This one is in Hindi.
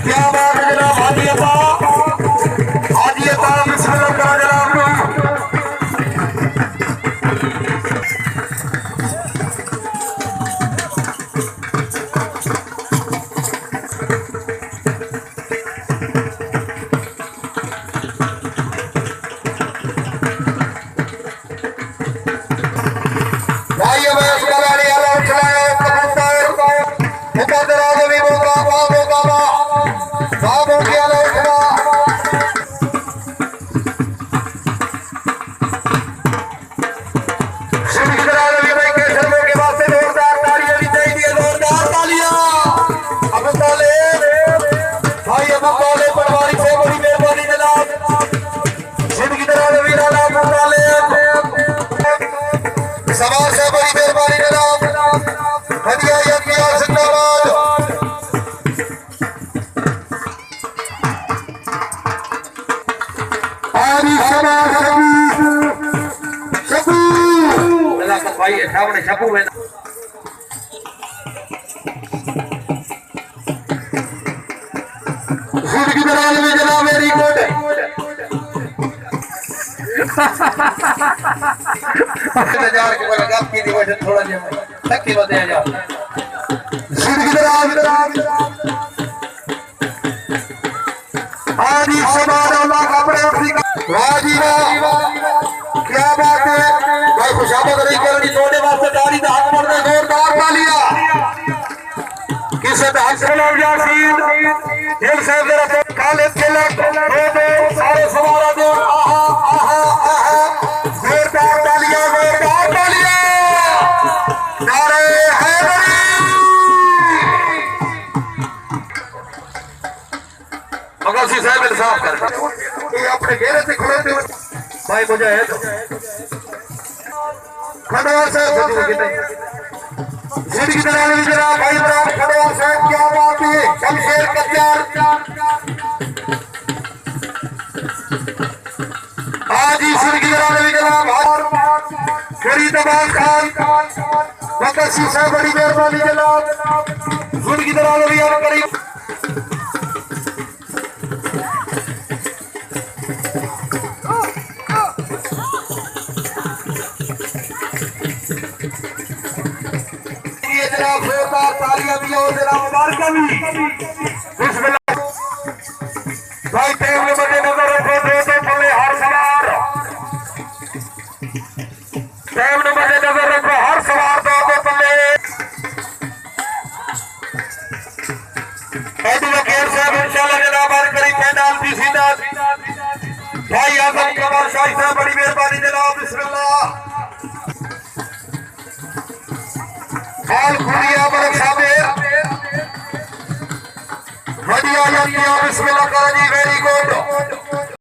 क्या बात है जनाब, हाजी अब्बा, हाजी अब्बा बिस्मिल्लाह करा जनाब। समाज से बड़ी मेहरबानी जनाब, हदिया यज्ञ जिंदाबाद। आरी समाज शबू अल्लाह का भाई है सामने शबू है जिंदगी दराज में जनाब मेरी कोट हजार के बड़ा गप की दिवस थोड़ा जे तक की बदे जा जिंदगी दराज आदि समाज अल्लाह का बड़े अफ्रीका वाजी वाह क्या बात है भाई, खुशामद नहीं करनी तोड़े वास्ते तारी दा हक मरदे जोरदार तालियां किसे दा हक लग यासीन दिल से मेरा तो काले तिलक दो दो सारे सवारा दो आहा आहा आहा जोरदार तालियां नारे हैदरी। मगर सी साहब इंसाफ कर ये अपने घेरे से खड़े थे भाई मुझे है तो खड़वा साहब जिंदगी दराज में जनाब भाई इमरान खड़वा साहब क्या बात है, शमशेर कत्यार आज ही जिंदगी दराज में जनाब फरीद अब्बास खान मगर सी साहब बड़ी मेहरबानी जनाब जिंदगी दराज में यार करीब जोरदार तालियां भी और जरा मुबारक भी बिस्मिल्लाह भाई टेम में बड़े नजर रखो दो दो पल्ले हर सवार टेम में बड़े नजर रखो हर सवार दो दो पल्ले एडवोकेट साहब इंशाल्लाह जनाब बार करी पैनल भी सीधा भाई आजम कमर शाही साहब बड़ी मेहरबानी जनाब बिस्मिल्लाह हाल खुदिया बरक साबिर हदिया यज्ञ बिस्मिल्लाह करा जी वेरी गुड।